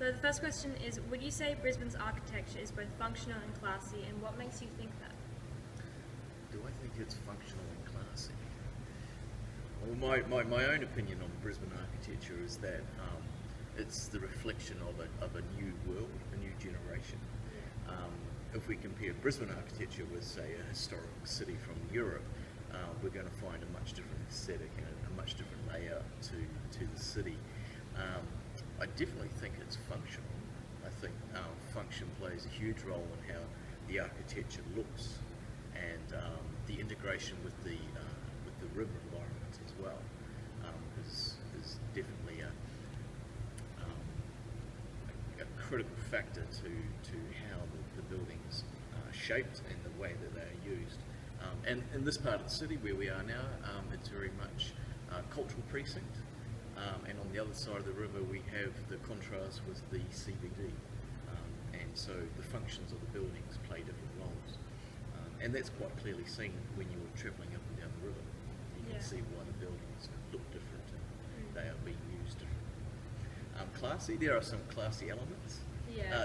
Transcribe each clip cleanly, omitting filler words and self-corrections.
So the first question is, would you say Brisbane's architecture is both functional and classy, and what makes you think that? Do I think it's functional and classy? Well, my own opinion on Brisbane architecture is that it's the reflection of a new world, a new generation. If we compare Brisbane architecture with, say, a historic city from Europe, we're going to find a much different aesthetic and a much different layout to the city. I definitely think it's functional. I think function plays a huge role in how the architecture looks, and the integration with the river environment as well is definitely a critical factor to how the buildings are shaped and the way that they are used. And in this part of the city where we are now, it's very much cultural precinct, and on the other side of the river we have the contrast with the CBD, and so the functions of the buildings play different roles, and that's quite clearly seen when you're travelling up and down the river. You can see why the buildings look different and they are being used differently. Classy, there are some classy elements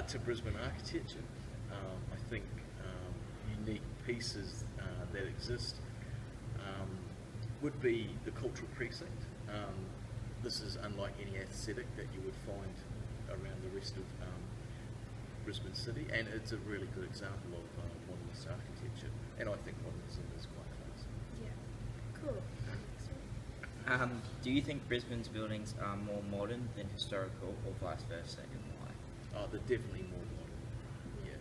to Brisbane architecture. I think unique pieces that exist would be the cultural precinct. This is unlike any aesthetic that you would find around the rest of Brisbane City, and it's a really good example of modernist architecture, and I think modernism is quite classy. Yeah, cool. Do you think Brisbane's buildings are more modern than historical, or vice versa, and why? Oh, they're definitely more modern. Yeah,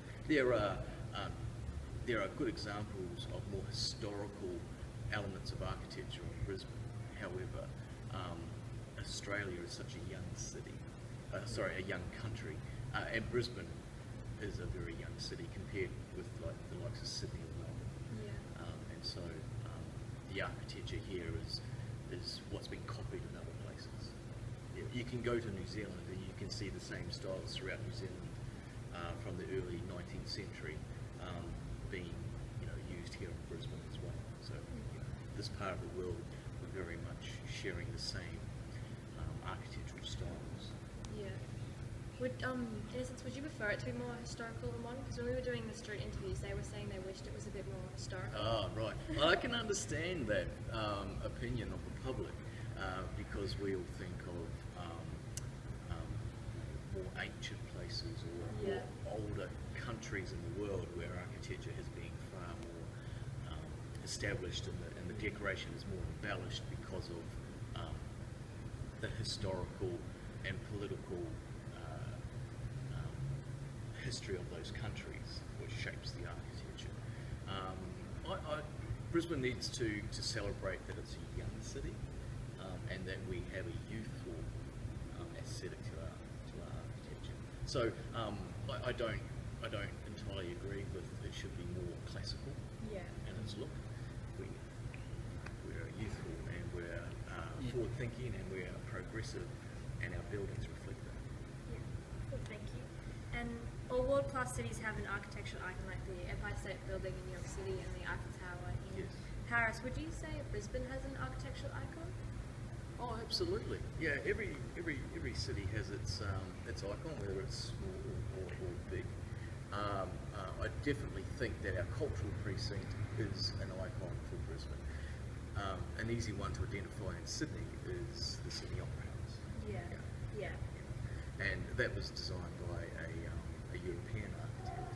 there are good examples of more historical elements of architecture in Brisbane. However, Australia is such a young city, a young country, and Brisbane is a very young city compared with like the likes of Sydney and Melbourne. And so the architecture here is what's been copied in other places. You can go to New Zealand and you can see the same styles throughout New Zealand from the early 19th century being used here in Brisbane as well. So this part of the world, we're very much sharing the same architectural styles. Yeah. In a sense, would you prefer it to be more historical or modern? Because when we were doing the street interviews, they were saying they wished it was a bit more historical. Oh, right. Well, I can understand that opinion of the public because we all think of more ancient places or more older countries in the world where architecture has been far more established and the decoration is more embellished because of the historical and political history of those countries, which shapes the architecture. Brisbane needs to celebrate that it's a young city and that we have a youthful aesthetic to our architecture. So I don't entirely agree with it should be more classical in its look. We're youthful and we're forward-thinking and we're progressive, and our buildings reflect that. Yeah, cool, thank you. And all world-class cities have an architectural icon like the Empire State Building in New York City and the Eiffel Tower in Paris. Would you say Brisbane has an architectural icon? Oh, absolutely. Yeah, every city has its icon, whether it's small or big. I definitely think that our cultural precinct is an icon for Brisbane. An easy one to identify in Sydney is the Sydney Opera House. Yeah. And that was designed by a European architect.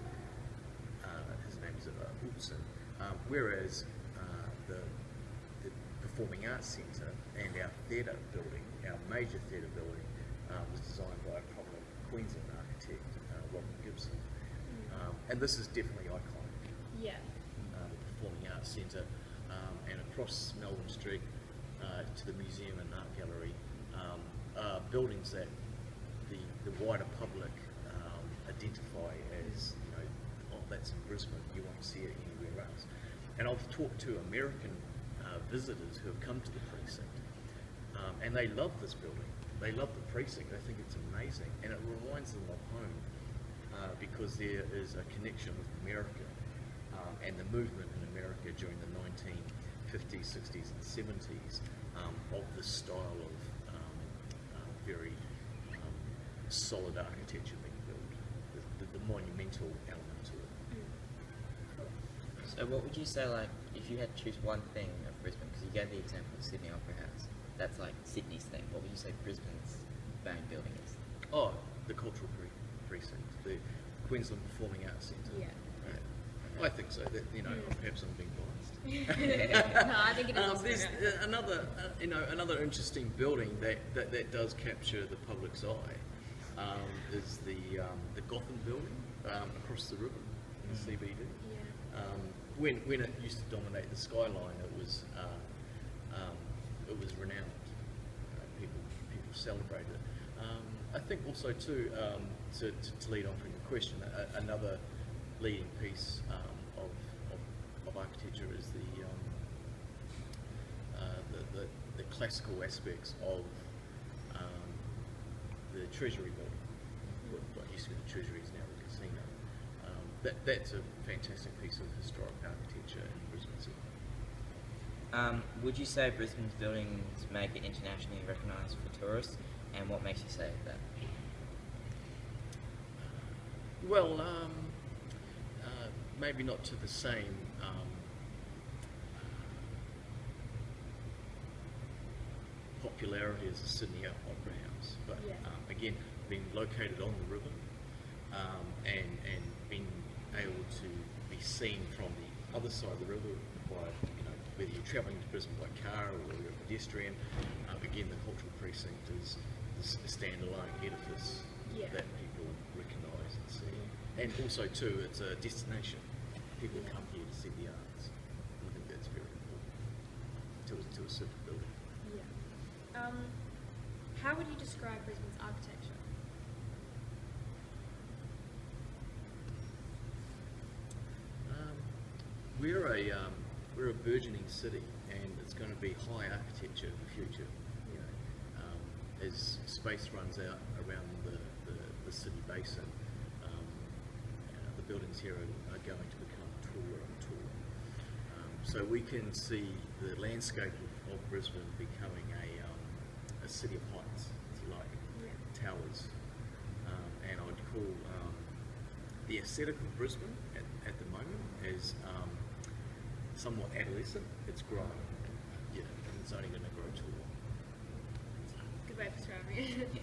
His name is Utzon. Whereas the Performing Arts Centre and our theatre building, our major theatre building, was designed by a prominent Queensland architect, Robert Gibson. And this is definitely iconic. Yeah. The Performing Arts Centre, and across Melbourne Street to the museum and art gallery, are buildings that the wider public identify as, oh, that's in Brisbane, you won't see it anywhere else. And I've talked to American visitors who have come to the precinct, and they love this building. They love the precinct. They think it's amazing, and it reminds them of home because there is a connection with America and the movement in America during the 1950s, 60s, and 70s of this style of very solid architecture being built, the monumental element to it. So what would you say, like, if you had to choose one thing of Brisbane, because you gave the example of Sydney Opera House, that's like Sydney's thing, what would you say Brisbane's main building is? Oh, the cultural precinct, the Queensland Performing Arts Centre. Yeah. Right. I think so. That perhaps I'm being biased. No, I think it is also There's good. another interesting building that does capture the public's eye is the Gotham building across the river in the CBD. Yeah. When it used to dominate the skyline, it was renowned. People celebrated it. I think also too to lead on from your question, another leading piece of architecture is the classical aspects of the Treasury building. What used to be the Treasury is now the casino. That's a fantastic piece of historic architecture in Brisbane City. Would you say Brisbane's buildings make it internationally recognised for tourists, and what makes you say that? Well, maybe not to the same popularity as the Sydney Opera House, but Yeah. Again, being located on the river and being able to be seen from the other side of the river by, whether you're travelling to Brisbane by car or you're a pedestrian, again, the cultural precinct is a standalone edifice Yeah. that people recognise and see. And also too, it's a destination. People come here to see the arts. And I think that's very important to a certain building. Yeah. How would you describe Brisbane's architecture? We're a burgeoning city, and it's going to be high architecture in the future. As space runs out around the city basin, the buildings here are going to become taller and taller. So we can see the landscape of Brisbane becoming a city of heights, if you like, towers. And I'd call the aesthetic of Brisbane at the moment is somewhat adolescent. It's growing, and it's only going to grow taller. Good way of describing it.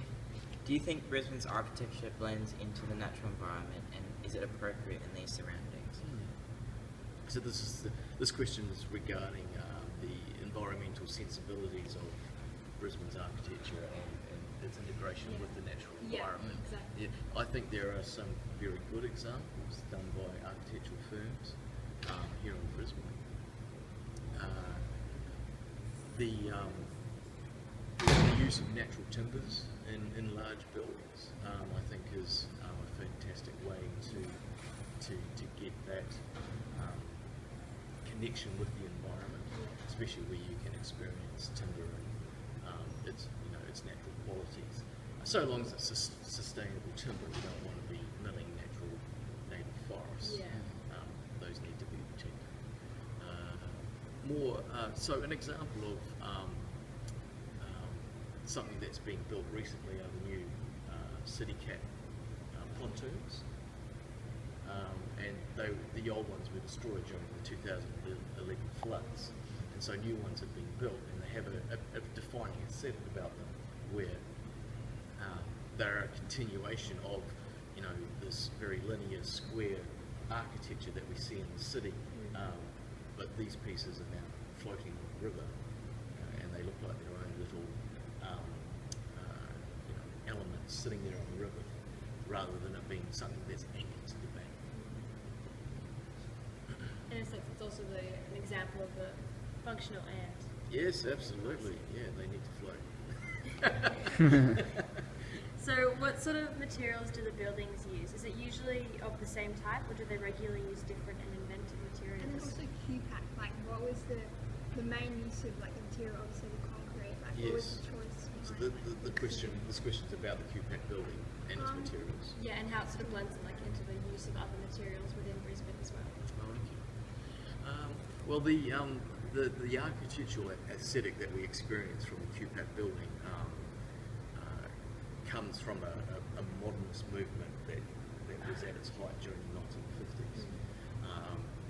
Do you think Brisbane's architecture blends into the natural environment, and is it appropriate in these surroundings? So this question is regarding the environmental sensibilities of Brisbane's architecture and its integration with the natural environment. Exactly. Yeah, I think there are some very good examples done by architectural firms here in Brisbane. The use of natural timbers in large buildings, I think, is a fantastic way to get that connection with the environment, especially where you can experience timber and its natural qualities. So long as it's sustainable timber, you don't want to be milling natural native forests. Yeah. Those need to be protected. So an example of something that's been built recently are the new CityCat pontoons, and the old ones were destroyed during the 2011 floods, and so new ones have been built, and they have a defining aesthetic about them, where they're a continuation of this very linear square architecture that we see in the city, but these pieces are now floating on the river, and they look like their own little elements sitting there on the river, rather than it being something that's anchored to the bank. In a sense, it's also an example of a functional ant. Yes, absolutely. Yeah, they need to float. So what sort of materials do the buildings use? Is it usually of the same type, or do they regularly use different and inventive materials? And then also QPAC, like what was the main use of like the material, obviously the concrete, like what was Yes. the choice? So behind, this question's about the QPAC building and its materials. Yeah, and how it sort of blends into the use of other materials within Brisbane as well. Oh, okay. Well, the architectural aesthetic that we experience from the QPAC building comes from a modernist movement that was at its height during the 1950s.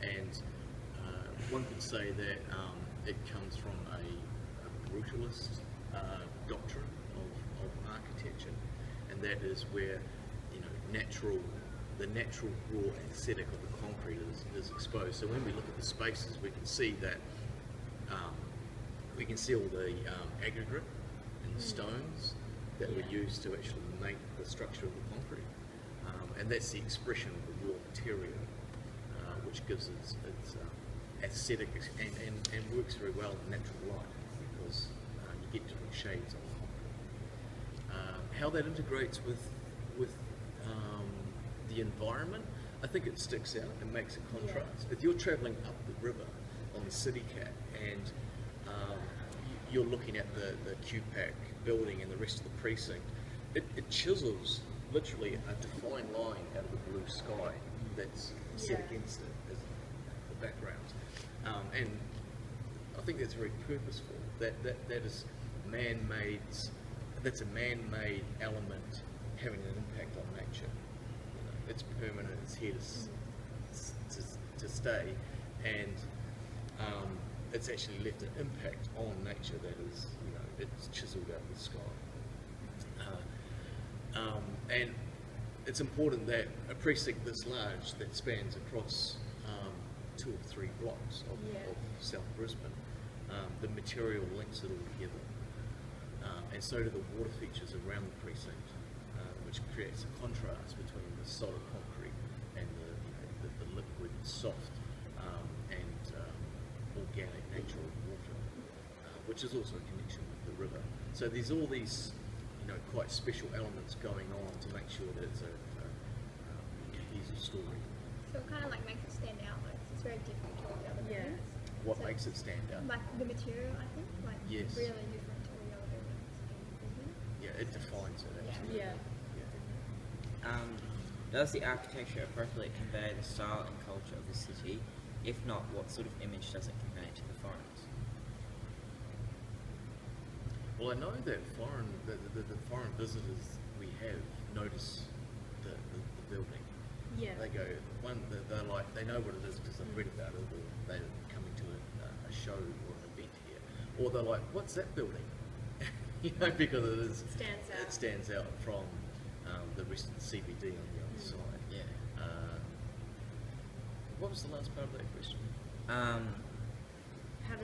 And one could say that it comes from a brutalist doctrine of architecture, and that is where, you know, the natural raw aesthetic of the concrete is exposed. So when we look at the spaces, we can see that we can see all the aggregate and the stones that were used to actually make the structure of the concrete, and that's the expression of the raw material, which gives its aesthetic and works very well in natural light, because you get different shades of concrete. How that integrates with the environment, I think it sticks out and makes a contrast. If you're travelling up the river on the City Cat and you're looking at the QPAC building and the rest of the precinct, it chisels literally a defined line out of the blue sky that's set against it as the background. And I think that's very purposeful. That is man-made. That's a man-made element having an impact on nature. You know, it's permanent. It's here to stay, and it's actually left an impact on nature that is, you know, it's chiseled out of the sky. And it's important that a precinct this large that spans across 2 or 3 blocks of South Brisbane, the material links it all together, and so do the water features around the precinct, which creates a contrast between the solid concrete and the liquid, soft, and organic nature of water, which is also a connection with the river. So there's all these, you know, quite special elements going on to make sure that it's a cohesive story. So it kind of like makes it stand out. Like it's very different to all the other buildings. What So, makes it stand out? Like the material, I think, like Yes. really different to all the other buildings in Brisbane. Yeah, it defines it actually. Yeah. Does the architecture appropriately convey the style and culture of the city? If not, what sort of image does it convey to the foreigners? Well, I know that the foreign visitors we have notice the building. Yeah. They go, they're like, they know what it is because they've read about it, or they're coming to a show or an event here, or they're like, what's that building? You know, because it stands out from the rest of the CBD on the other side. Yeah. What was the last part of that question?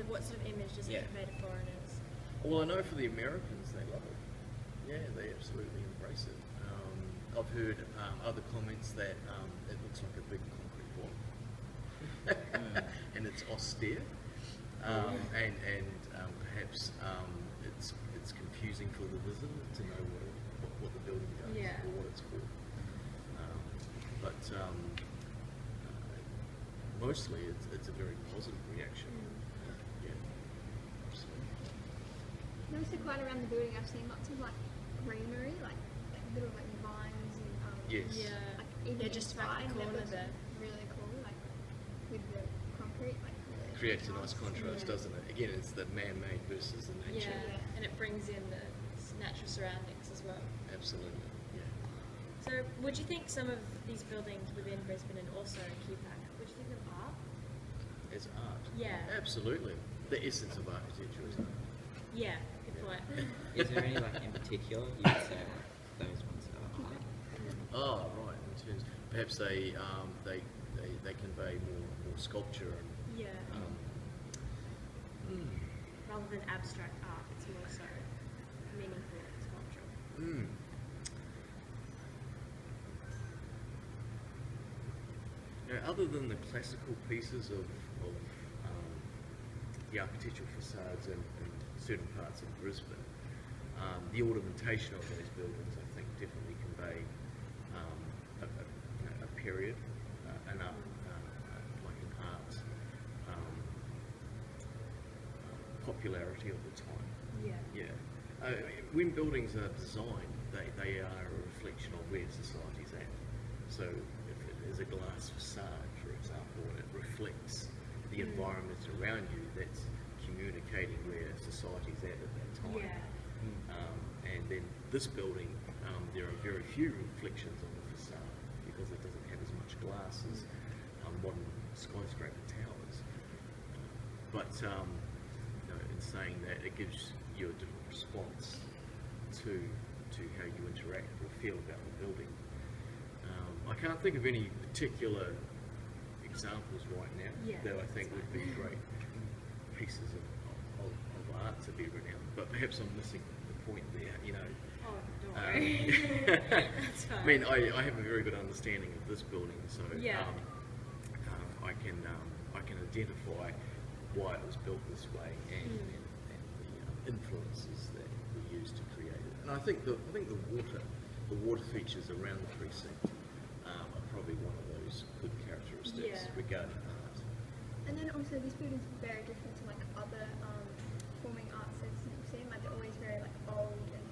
What sort of image does it convey to foreigners? Well, I know for the Americans, they love it. Yeah, they absolutely embrace it. I've heard other comments that it looks like a big concrete block, and it's austere, and perhaps it's confusing for the visitor to know what the building does or what it's for. But mostly it's a very positive reaction. Yeah, absolutely. Notice that quite around the building, I've seen lots of like greenery, like little like vines and Yes. like even just back in the inside, that corner looks there. really cool, like with the concrete, like really Creates a nice contrast, Yeah. doesn't it? Again, it's the man-made versus the nature. Yeah, and it brings in the natural surroundings as well. Absolutely. Yeah. So, would you think some of these buildings within Brisbane and also QPAC, would you think them art? As art. Yeah. Absolutely. The essence of architecture is art. Yeah, good point. Is there any like in particular you would say like those ones are art? Oh, right. In terms, perhaps they convey more sculpture and Yeah, rather than abstract art, it's more so meaningful and sculptural. Now, other than the classical pieces of the architectural facades in certain parts of Brisbane, the ornamentation of those buildings, I think, definitely convey a period, like an art popularity of the time. Yeah. Yeah. When buildings are designed, they are a reflection of where society's at. So if it is a glass facade, for example, and it reflects the environment around you, that's communicating where society's at that time. Yeah. And then this building, there are very few reflections on the facade because it doesn't have as much glass as modern skyscraper towers. But in saying that, it gives you a different response to how you interact or feel about the building. I can't think of any particular examples right now that I think would be great pieces of art to be renowned. But perhaps I'm missing the point there. Oh, don't worry. That's fine. I mean, I have a very good understanding of this building, so I can identify why it was built this way and the influences that were used to create it. And I think the water features around the precinct are probably one of those good characteristics regarding art. And then also these buildings are very different to like other performing arts centres that you've seen. Like they're always very like old and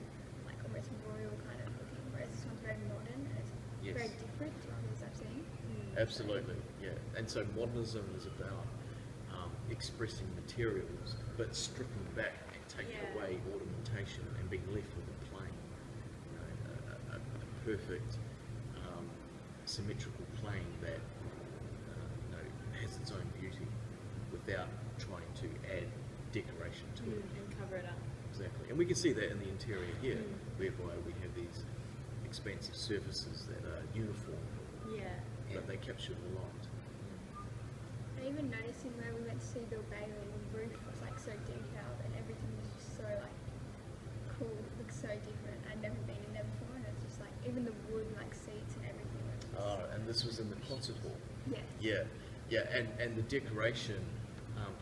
like almost royal kind of looking, whereas this one's very modern and it's very different to others I've seen. Absolutely, yeah. And so modernism is about expressing materials, but stripping back and taking away ornamentation and being left with a plain, a perfect symmetrical plane that has its own beauty without trying to add decoration to it. And cover it up. Exactly. And we can see that in the interior here, whereby we have these expansive surfaces that are uniform, but they capture the light. I even noticing where we went to see Bill Bailey, the roof was like so detailed and everything was just so like cool. It looks so different. I'd never been in there before, and it's just like even the wood like seats and everything. And this was in the concert hall. Yeah. And the decoration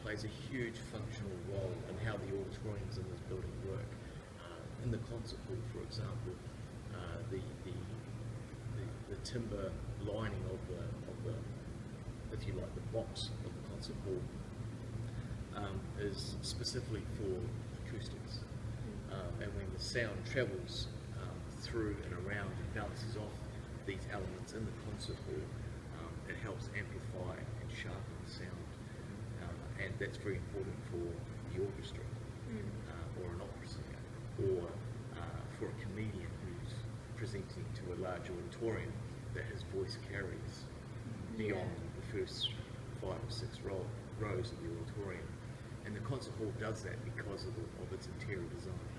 plays a huge functional role in how the auditoriums in this building work. In the concert hall, for example, the timber lining of the if you like, the box of the concert hall is specifically for acoustics. And when the sound travels through and around and bounces off these elements in the concert hall, it helps amplify and sharpen the sound. And that's very important for the orchestra, or an opera singer, or for a comedian who's presenting to a large auditorium that his voice carries beyond the first 5 or 6 rows of the auditorium. And the concert hall does that because of its interior design.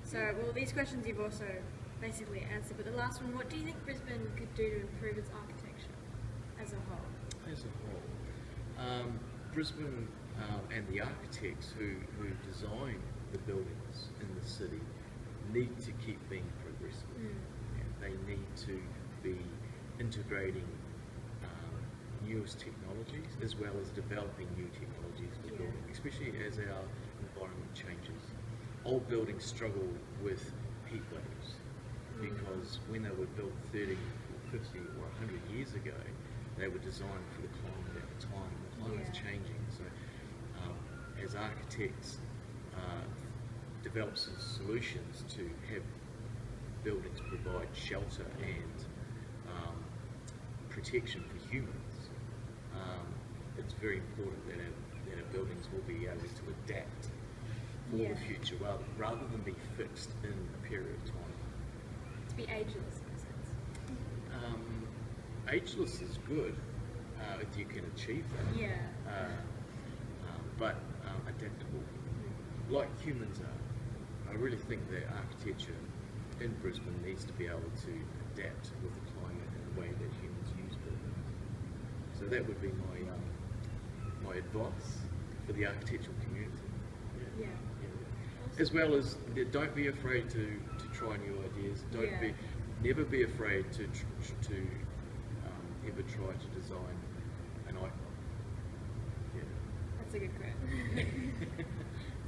So, well, these questions you've also basically answered, but the last one, what do you think Brisbane could do to improve its architecture as a whole? As a whole, Brisbane and the architects who design the buildings in the city need to keep being progressive. They need to be integrating newest technologies as well as developing new technologies for building, especially as our environment changes. Old buildings struggle with heat waves because when they were built 30 or 50 or 100 years ago, they were designed for the climate at the time. The climate is changing. So as architects develop some solutions to have buildings provide shelter and protection for humans, it's very important that our buildings will be able to adapt for the future rather than be fixed in a period of time. To be ageless in a sense. Ageless is good if you can achieve that. But adaptable, like humans are. I really think that architecture in Brisbane needs to be able to adapt with the climate and the way that humans use buildings. So that would be my advice for the architectural community. As well as don't be afraid to try new ideas. Never be afraid to ever try to design an icon. That's a good quote.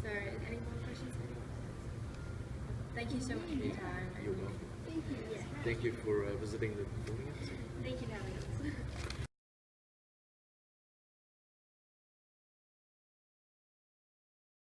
So, any more questions? Thank you so much for your time. You're welcome. Thank you. Thank you for visiting the performance. Thank you for having us.